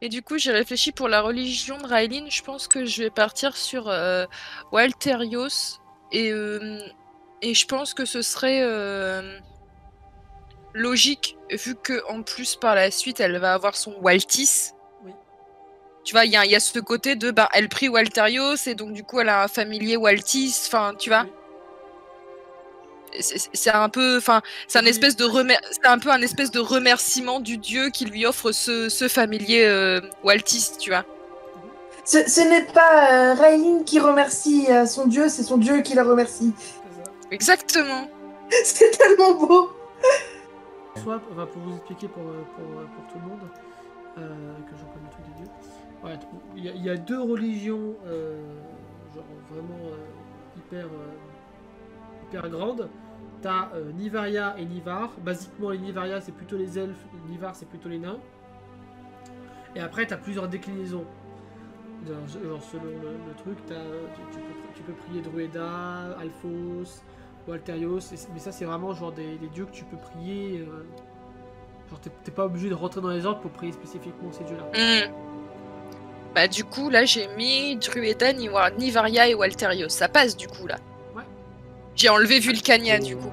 Et du coup, j'ai réfléchi pour la religion de Raeline. Je pense que je vais partir sur Walterios. Et, euh, et je pense que ce serait logique, vu que en plus, par la suite, elle va avoir son Waltis. Oui. Tu vois, il y a ce côté de, bah, elle prie Walterios, et donc du coup, elle a un familier Waltis. Enfin, tu vois. Oui. C'est un peu, enfin, c'est Oui. c'est un peu un espèce de remerciement du dieu qui lui offre ce familier Waltis, tu vois. Ce n'est pas Raylene qui remercie son dieu, c'est son dieu qui la remercie. C'est ça. Exactement. C'est tellement beau. Soit, enfin, pour vous expliquer pour tout le monde, que j'en connais tous les dieux. Ouais, il y a deux religions, genre vraiment hyper grandes. T'as Nivaria et Nivar. Basiquement, les Nivaria c'est plutôt les elfes, les Nivar c'est plutôt les nains. Et après, t'as plusieurs déclinaisons. Genre selon le truc, tu peux prier Drueda, Alphos, Walterios, mais ça c'est vraiment genre des dieux que tu peux prier. Genre t'es pas obligé de rentrer dans les ordres pour prier spécifiquement ces dieux-là. Bah du coup là j'ai mis Drueda, Nivaria et Walterios. Ça passe du coup là. Ouais. J'ai enlevé Vulcania du coup.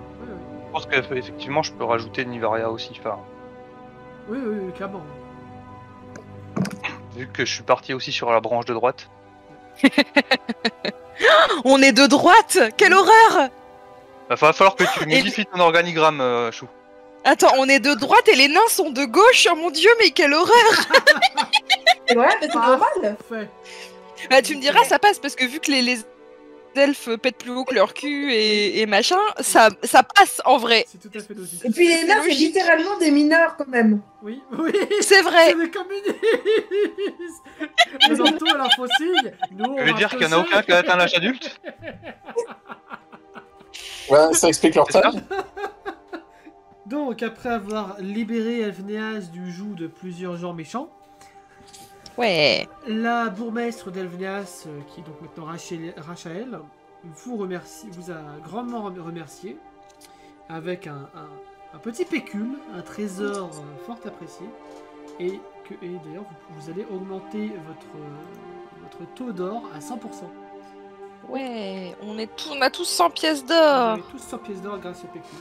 Je pense qu'effectivement je peux rajouter Nivaria aussi. Enfin, Oui, clairement. vu que je suis parti aussi sur la branche de droite. On est de droite. Quelle horreur. Va falloir que tu modifies ton organigramme, Chou. Attends, on est de droite et les nains sont de gauche. Oh mon dieu, mais quelle horreur. Ouais, mais c'est normal. Bah tu me diras, ça passe parce que vu que les elfes pètent plus haut que leur cul et machin, ça passe en vrai. C'est tout à fait logique. Et puis les nains, c'est littéralement des mineurs quand même. Oui. C'est vrai. C'est des communistes. Les orthos à la fossile. Nous, on Tu veux dire qu'il n'y en a aucun qui a atteint l'âge adulte? Ouais, ça explique leur taille. Donc, après avoir libéré Elvnéas du joug de plusieurs gens méchants, ouais, la bourgmestre d'Elvnéas, qui est donc maintenant Rachael, vous a grandement remercié avec un petit pécule, un trésor fort apprécié, et d'ailleurs vous allez augmenter votre taux d'or à 100%. Ouais, on a tous 100 pièces d'or. Vous avez tous 100 pièces d'or grâce au pécule.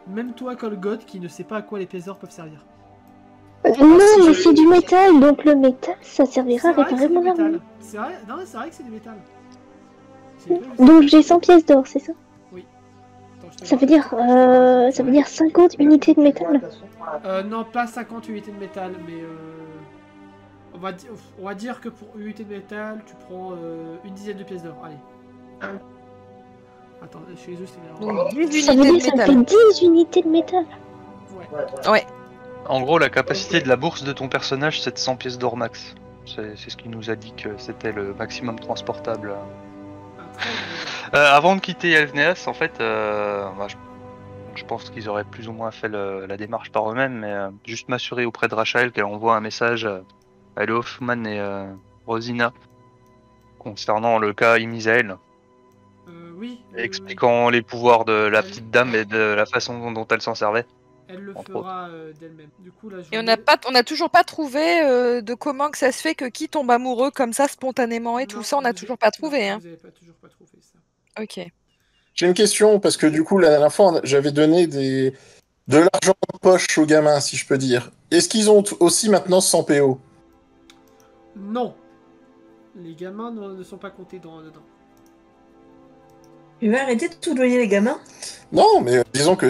Même toi, Colgoth, qui ne sait pas à quoi les pièces d'or peuvent servir. Non, mais c'est du métal, donc le métal, ça servira à réparer mon arme. C'est vrai, non, c'est vrai que c'est du métal. Donc j'ai 100 pièces d'or, c'est ça? Oui. Ça veut dire 50 unités de métal? Non, pas 50 unités de métal, mais on va dire que pour une unité de métal, tu prends une dizaine de pièces d'or. Allez. Attends, chez les eux, c'est Donc 10 ça veut unités dire de ça métal. fait 10 unités de métal. Ouais. En gros, la capacité de la bourse de ton personnage, c'est de 100 pièces d'or max. C'est ce qui nous a dit que c'était le maximum transportable. Avant de quitter Elvnéas, en fait, je pense qu'ils auraient plus ou moins fait la démarche par eux-mêmes, mais juste m'assurer auprès de Rachel qu'elle envoie un message à Ellie Hoffman et Rosina concernant le cas Imisael. Oui. Expliquant les pouvoirs de la petite dame et de la façon dont elle s'en servait. Elle le fera d'elle-même. Du coup, là, Et on n'a toujours pas trouvé de comment que ça se fait que qui tombe amoureux comme ça spontanément et tout ça, on n'a toujours pas trouvé. Hein. Vous n'avez toujours pas trouvé ça. Ok. J'ai une question, parce que du coup, la dernière fois, j'avais donné de l'argent de poche aux gamins, si je peux dire. Est-ce qu'ils ont aussi maintenant 100 PO? Non. Les gamins ne sont pas comptés dedans. Tu veux arrêter de tout donner les gamins? Non, mais disons que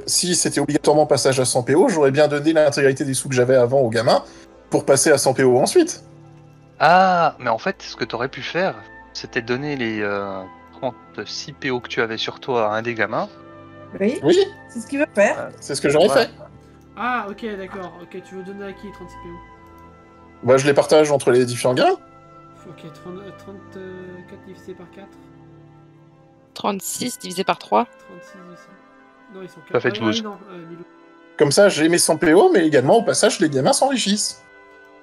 si c'était obligatoirement passage à 100 PO, j'aurais bien donné l'intégralité des sous que j'avais avant aux gamins pour passer à 100 PO ensuite. Ah, mais en fait, ce que tu aurais pu faire, c'était donner les 36 PO que tu avais sur toi à un des gamins. Oui. Oui. C'est ce qu'il veut faire. C'est ce que j'aurais fait. Ah, ok, d'accord. Ok, tu veux donner à qui 36 PO? Bah, je les partage entre les différents gamins. Ok, 34 divisé par 4. 36 divisé par 3. 36 ici. Non, ils sont 4. Ça fait 12. Non, Comme ça, j'ai mes 100 PO, mais également, au passage, les gamins s'enrichissent.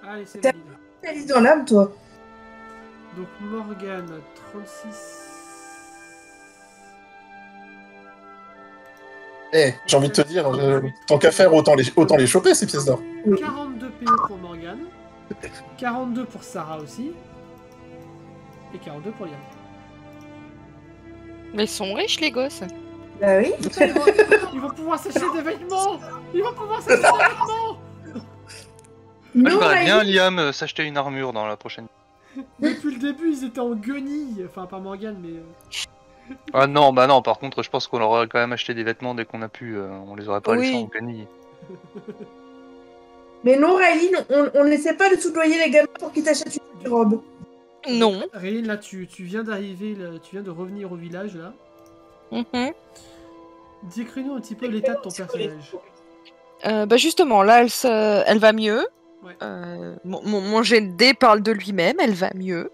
Allez, c'est validé. T'as dit dans l'âme, toi. Donc, Morgane, 36. J'ai envie de te dire, tant qu'à faire, autant les choper, ces pièces d'or. 42 PO pour Morgane. 42 pour Sarah aussi. Et 42 pour Yann. Mais ils sont riches, les gosses. Bah oui. Putain, ils vont pouvoir s'acheter des vêtements. Ils vont pouvoir s'acheter des vêtements. Moi, je Non, verrais bien Raeline, Liam s'acheter une armure dans la prochaine. Depuis le début, ils étaient en guenilles. Enfin, pas Morgane, mais... Ah non, bah non, par contre, je pense qu'on leur aurait quand même acheté des vêtements dès qu'on a pu. On les aurait pas laissés Oui. en guenilles. Mais non, Raeline, on n'essaie pas de soudoyer les gamins pour qu'ils t'achètent une robe. Non. Raeline, là, tu viens d'arriver, tu viens de revenir au village, là. Mhm. Décris-nous un petit peu l'état de ton personnage. Bah justement, là, elle va mieux. Ouais. Mon jet de dés parle de lui-même, elle va mieux.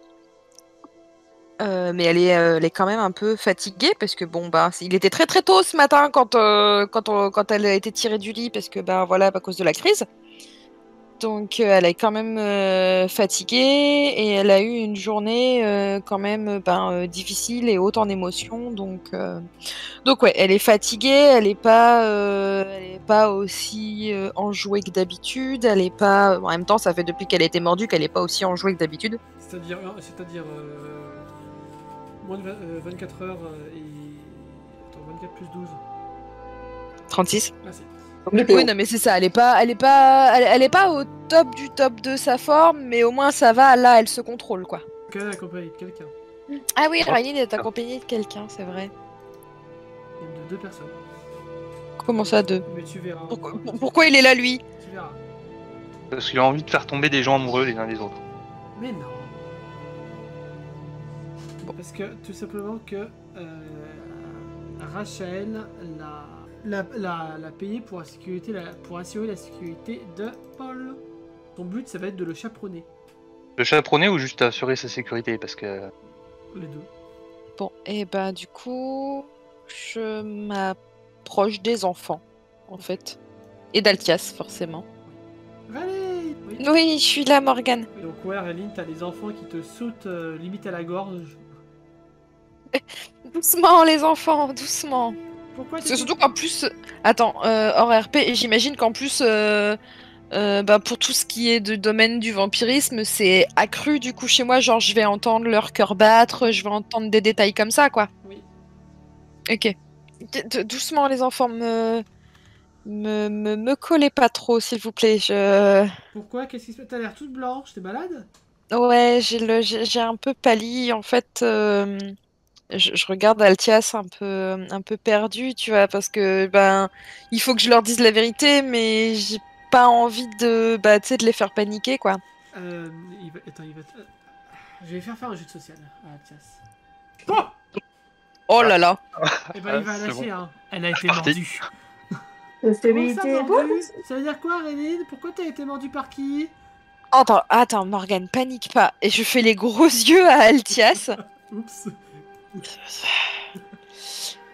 Mais elle est quand même un peu fatiguée parce que bon bah il était très très tôt ce matin quand elle a été tirée du lit parce que bah voilà à cause de la crise. Donc elle est quand même fatiguée et elle a eu une journée quand même difficile et haute en émotions donc ouais elle est fatiguée, elle est pas aussi enjouée que d'habitude, elle est pas en même temps ça fait depuis qu'elle a été mordue qu'elle est pas aussi enjouée que d'habitude. C'est-à-dire moins de 24 heures et... Attends, 24 plus 12. 36. Merci. Comme les PO. Oui, non, mais c'est ça. Elle est pas au top du top de sa forme, mais au moins ça va. Là, elle se contrôle, quoi. Qu'elle est accompagnée de quelqu'un. Ah oui, Oh, Raeline est accompagnée de quelqu'un, c'est vrai. Même de 2 personnes. Comment ça, deux? Mais tu verras. Pourquoi il est là, lui? Tu verras. Parce qu'il a envie de faire tomber des gens amoureux les uns des autres. Mais non. Parce que tout simplement que Rachel l'a payé pour assurer la sécurité de Paul. Ton but, ça va être de le chaperonner. Le chaperonner ou juste assurer sa sécurité parce que. Les deux. Bon, et ben du coup, je m'approche des enfants, en fait. Et d'Altias, forcément. Allez oui. Oui, je suis là, Morgane. Et donc ouais, Réline, t'as les enfants qui te sautent limite à la gorge. Doucement, les enfants, doucement. Pourquoi C'est surtout qu'en plus... Attends, hors RP, et j'imagine qu'en plus... pour tout ce qui est du domaine du vampirisme, c'est accru du coup chez moi, genre je vais entendre leur cœur battre, je vais entendre des détails comme ça, quoi. Oui. Ok. Doucement les enfants, me collez pas trop, s'il vous plaît. Pourquoi? Qu'est-ce qui se passe? T'as l'air toute blanche, t'es malade? Ouais, j'ai un peu pâli, en fait. Je regarde Altias un peu perdu, tu vois, parce que il faut que je leur dise la vérité, mais j'ai pas envie de tu sais, de les faire paniquer, quoi. Attends, je vais faire un jeu de social à Tias. Oh là là. Et ben il va c'est lâcher, bon. hein. Elle a été Parti. mordue. Stabilité. Comment ça, mordue? Ça veut dire quoi, Réline? Pourquoi t'as été mordue par qui? Attends, Morgane, panique pas. Et je fais les gros yeux à Altias. Oups.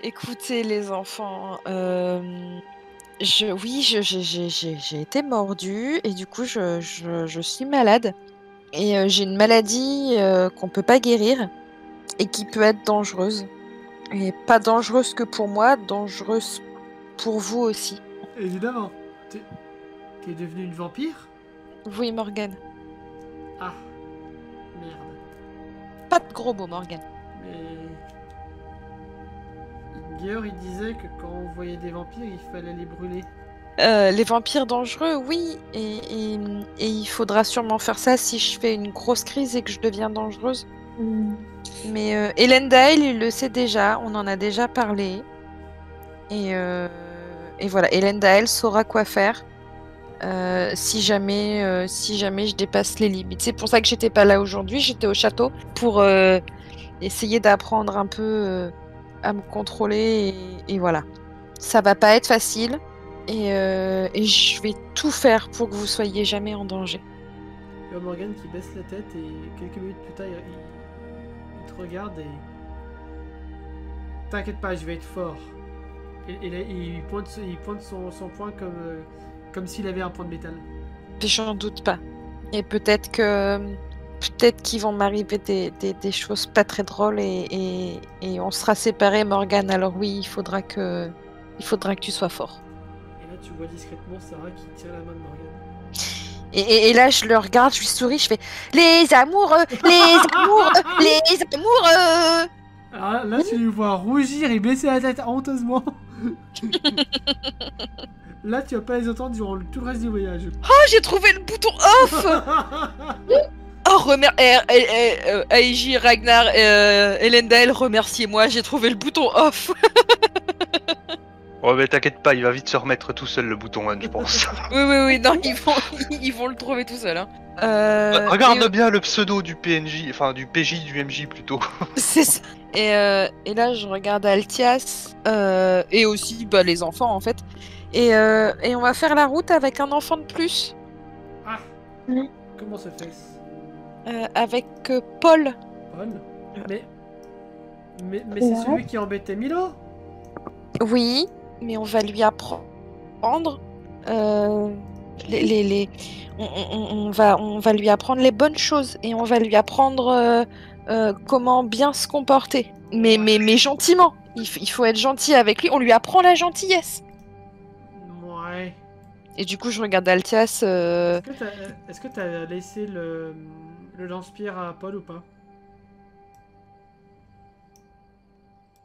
Écoutez, les enfants, j'ai été mordue et du coup, je suis malade. Et j'ai une maladie qu'on peut pas guérir et qui peut être dangereuse. Et pas dangereuse que pour moi, dangereuse pour vous aussi. Évidemment. T'es devenue une vampire? Oui, Morgane. Ah. Merde. Pas de gros mots, Morgane. Mais... Gear, il disait que quand on voyait des vampires, il fallait les brûler. Les vampires dangereux, oui. Et il faudra sûrement faire ça si je fais une grosse crise et que je deviens dangereuse. Mais Elendil, il le sait déjà. On en a déjà parlé. Et voilà, Elendil saura quoi faire. Si jamais je dépasse les limites. C'est pour ça que j'étais pas là aujourd'hui. J'étais au château pour essayer d'apprendre un peu à me contrôler. Et voilà. Ça va pas être facile. Et je vais tout faire pour que vous soyez jamais en danger. Il y a Morgane qui baisse la tête et quelques minutes plus tard, il te regarde et... T'inquiète pas, je vais être fort. Et là, il pointe son poing comme s'il avait un point de métal. J'en doute pas. Et peut-être qu'ils vont m'arriver des choses pas très drôles et on sera séparés, Morgane. Alors oui, il faudra que tu sois fort. Et là, tu vois discrètement Sarah qui tire la main de Morgane. Et là, je le regarde, je lui souris, je fais les amoureux, les amoureux, les amoureux. Alors là, tu le vois rougir et baisser la tête honteusement. Là, tu vas pas les entendre durant tout le reste du voyage. Oh, j'ai trouvé le bouton off. Oh, Aiji, Ragnar, Elendil, remerciez-moi, j'ai trouvé le bouton off. Oh mais t'inquiète pas, il va vite se remettre tout seul le bouton on, je pense. Oui, non, ils vont le trouver tout seul. Hein. Regarde bien le pseudo du PNJ, enfin du PJ, du MJ plutôt. C'est ça. Et là, je regarde Altias et aussi les enfants en fait. Et on va faire la route avec un enfant de plus. Ah. Ouais. Comment ça fait? Avec Paul. Paul. Mais c'est Ouais. celui qui embêtait Milo. Oui, mais on va lui apprendre. On va lui apprendre les bonnes choses et on va lui apprendre comment bien se comporter. Mais gentiment. Il faut être gentil avec lui. On lui apprend la gentillesse. Ouais. Et du coup, je regarde Altias. Est-ce que t'as laissé le lance-pierre à Paul ou pas?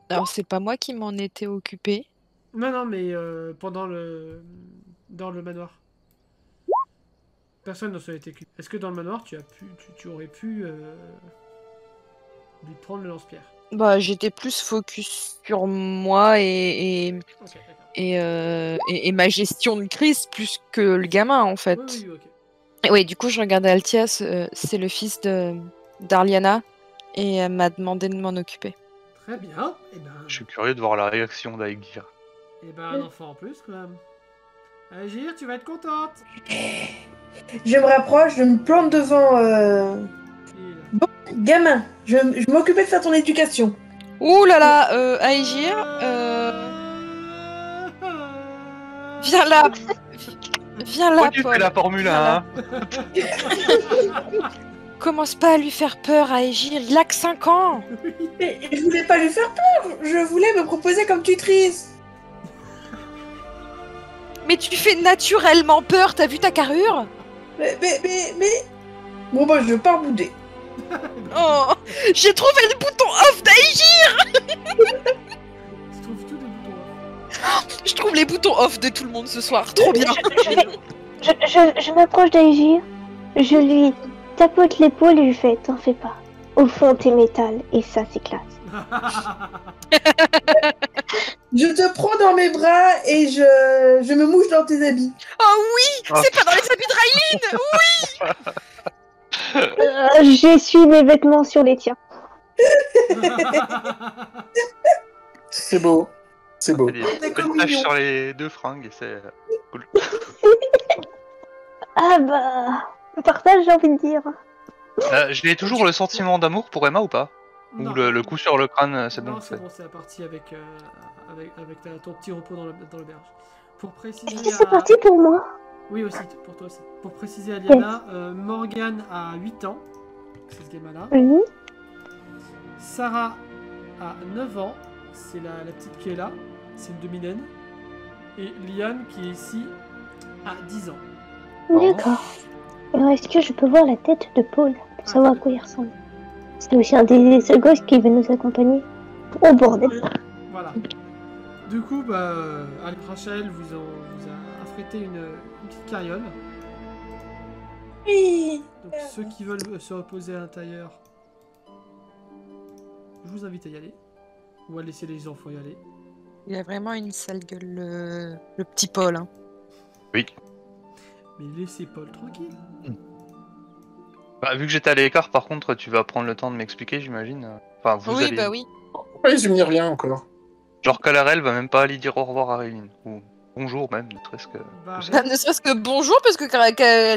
Alors, c'est pas moi qui m'en étais occupée. Non, mais dans le manoir. Personne ne s'en était occupé. Est-ce que dans le manoir, tu aurais pu lui prendre le lance-pierre? Bah, j'étais plus focus sur moi et Ok, d'accord. et ma gestion de crise plus que le gamin en fait. Oui, ok. Et oui, du coup, je regardais Altias, c'est le fils d'Arliana et elle m'a demandé de m'en occuper. Très bien. Et ben, Je suis curieux de voir la réaction d'Aegir. un enfant en plus quand même. Agir, tu vas être contente. Je me rapproche, je me plante devant. Il- Gamin, je m'occupais de faire ton éducation. Ouh là là, Aegir, viens là. Viens là, Pourquoi tu Paul. fais la Formule Viens 1 Commence pas à lui faire peur, Aegir, il a que 5 ans. Mais je voulais pas lui faire peur, je voulais me proposer comme tutrice. Mais tu fais naturellement peur, t'as vu ta carrure? Mais. Bon, bah, je pars bouder. Oh, j'ai trouvé le bouton off d'Aegir. Tu trouves tous des boutons. Je trouve les boutons off de tout le monde ce soir, trop bien. Je m'approche d'Aegir, je lui tapote l'épaule et je lui fais t'en fais pas. Au fond, t'es métal et ça, c'est classe. Je te prends dans mes bras et je me mouche dans tes habits. Oh oui, Oh, c'est pas dans les habits de Raïline. J'essuie mes vêtements sur les tiens. C'est beau. C'est beau. Il y a des D'accord, taches mignon. sur les deux fringues et c'est cool. Ah bah, partage, j'ai envie de dire. J'ai toujours le sentiment d'amour pour Emma ou pas? Non. Ou le coup sur le crâne, c'est Non, bon. c'est bon, c'est la partie avec ton petit repos dans l'auberge. Pour Est-ce préciser que c'est parti pour moi? Oui, aussi, pour toi aussi. Pour préciser à Liana, Morgane a 8 ans, c'est ce gamin-là. Oui. Sarah a 9 ans, c'est la petite qui est là, c'est une demi-naine. Et Liane qui est ici a 10 ans. D'accord. Alors, est-ce que je peux voir la tête de Paul pour savoir à quoi il ressemble? C'est aussi un des seuls gosses qui veut nous accompagner. Oh bordel. Voilà. Du coup, Rachel vous a affrété une petite carriole. Oui. Donc ceux qui veulent se reposer à l'intérieur, je vous invite à y aller. Ou à laisser les enfants y aller. Il a vraiment une sale gueule, le petit Paul. Hein. Oui. Mais laissez Paul tranquille. Bah, vu que j'étais à l'écart, par contre, tu vas prendre le temps de m'expliquer, j'imagine. Enfin, vous Oui, allez. bah oui. Pourquoi il me rien encore? Genre Calarel va même pas aller dire au revoir à Rayline. Ou bonjour même, ne serait-ce que. Bah, Bah, ne serait-ce que bonjour, parce que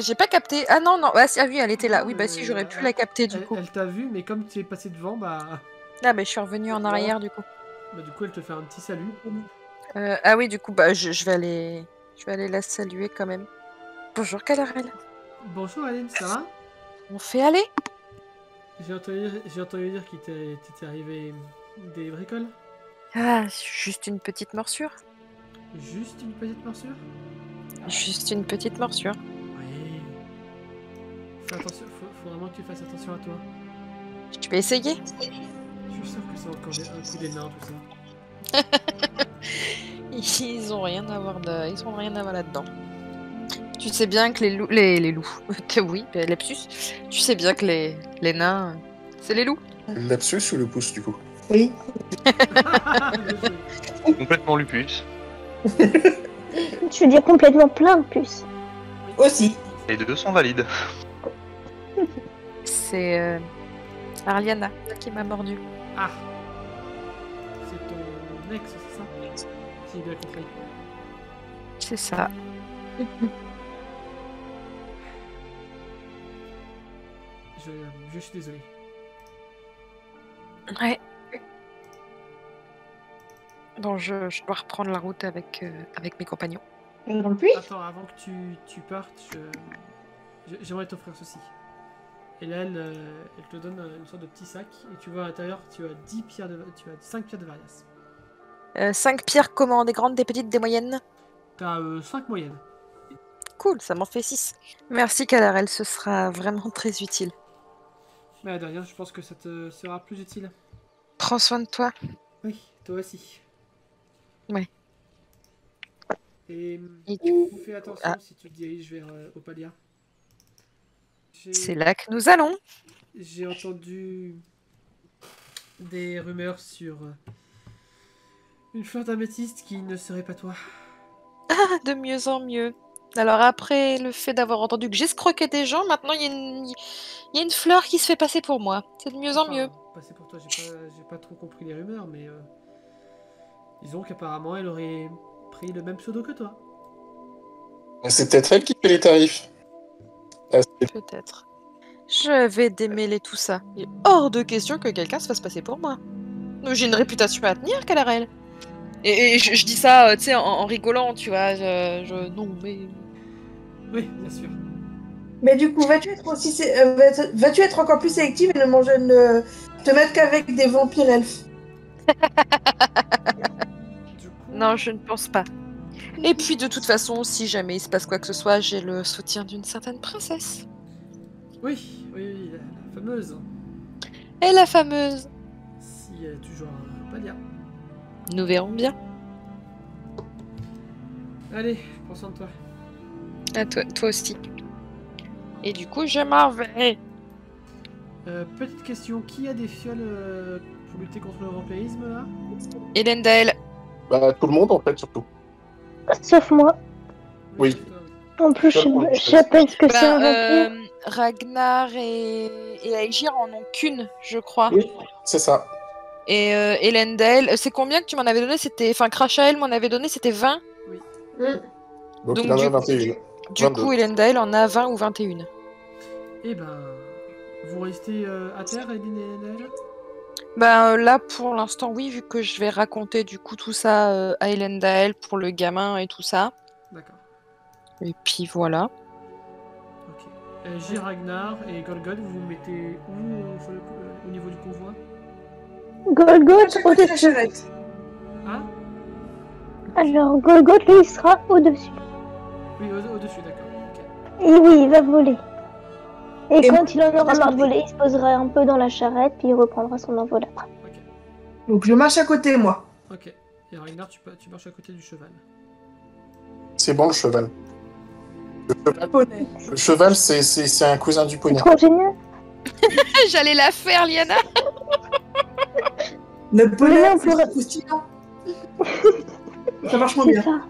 j'ai pas capté. Ah non, ah oui, elle était là. Oui, bah si, j'aurais pu la capter du coup. Elle t'a vu, mais comme tu es passé devant, Ah, bah je suis revenue en arrière du coup. du coup, elle te fait un petit salut. Ah oui, du coup, bah je vais aller la saluer quand même. Bonjour, Calarel. Bonjour Aline, ça va? On fait aller? J'ai entendu dire qu'il t'était arrivé des bricoles. Ah, juste une petite morsure. Juste une petite morsure? Juste une petite morsure. Oui. Fais attention, faut vraiment que tu fasses attention à toi. Tu peux essayer. Je suis sûr que c'est encore un coup des nains, tout ça. Ils ont rien à voir là-dedans. Tu sais bien que les loups. Oui, lapsus. Tu sais bien que les nains, c'est les loups. Lapsus ou le pouce, du coup? Oui. Complètement lupus. Je veux dire complètement plein de puces. Aussi. Les deux sont valides. C'est Arliana qui m'a mordu. Ah. C'est ton ex, c'est ça? Si j'ai bien compris. C'est ça. Je suis désolé. Ouais. Bon, je dois reprendre la route avec mes compagnons. Dans le puits? Attends, avant que tu partes, j'aimerais t'offrir ceci. Et là, elle te donne une sorte de petit sac. Et tu vois à l'intérieur, tu as 5 pierres de Varias. 5 pierres comment? Des grandes, des petites, des moyennes? T'as 5 moyennes. Cool, ça m'en fait 6. Merci Calarel, ce sera vraiment très utile. Mais de rien, je pense que ça te sera plus utile. Prends soin de toi. Oui, toi aussi. Ouais. Et Et fais attention si tu te diriges vers Opalia. c'est là que nous allons. J'ai entendu des rumeurs sur une fleur d'améthyste qui ne serait pas toi. Ah, de mieux en mieux. Alors après le fait d'avoir entendu que j'escroquais des gens, maintenant il y a une fleur qui se fait passer pour moi. C'est de mieux en mieux. Passer pour toi, j'ai pas trop compris les rumeurs, mais disons qu'apparemment elle aurait pris le même pseudo que toi. C'est peut-être elle qui fait les tarifs. Peut-être. Je vais démêler tout ça. Il est hors de question que quelqu'un se fasse passer pour moi. J'ai une réputation à tenir, Calarel. Et je dis ça, tu sais, en rigolant, tu vois. Non, mais... Oui, bien sûr. Mais du coup, vas-tu être aussi, vas-tu être encore plus sélective et ne te mettre qu'avec des vampires elfes? Du coup, Non, je ne pense pas. Et puis, de toute façon, si jamais il se passe quoi que ce soit, j'ai le soutien d'une certaine princesse. oui, la fameuse. Et la fameuse. Si elle est toujours à Opalia. Nous verrons bien. Allez, prends soin de toi. À toi aussi. Et du coup, je m'en vais. Petite question, qui a des fioles pour lutter contre le vampirisme là? Elendel. Bah, tout le monde, en fait, surtout. Sauf moi. Oui. En plus, je sais pas ce que c'est un vampire. Ragnar et Aegir en ont qu'une, je crois. Oui, c'est ça. Et Elendel, c'est combien que tu m'en avais donné? Enfin, Crashael m'en avait donné, c'était 20. Donc, Donc, il en du a coup- 21. Du 22. coup, Elendel en a 20 ou 21. Eh ben, vous restez à terre, Edine et Naël? Ben là, pour l'instant, oui, vu que je vais raconter du coup tout ça à Elendel pour le gamin et tout ça. D'accord. Et puis voilà. Ok. J. Ragnar et Golgod, vous vous mettez où au niveau du convoi? Golgoth À côté de la au-dessus. charrette. Hein? Alors, Golgoth, lui, il sera au-dessus. Oui, au-dessus, d'accord. Ok. Et oui, il va voler. Et Et quand moi, il en aura je marre de vais- voler, il se posera un peu dans la charrette, puis il reprendra son envol après. Ok. Donc je marche à côté, moi. Ok. Et Ragnar, tu marches à côté du cheval. C'est bon, le cheval. Poney. Le cheval, c'est un cousin du C'est poney. trop génial. J'allais la faire, Liana. Le poney, Mais non, c'est pour- croustillant. Ça marche moins C'est bien. ça.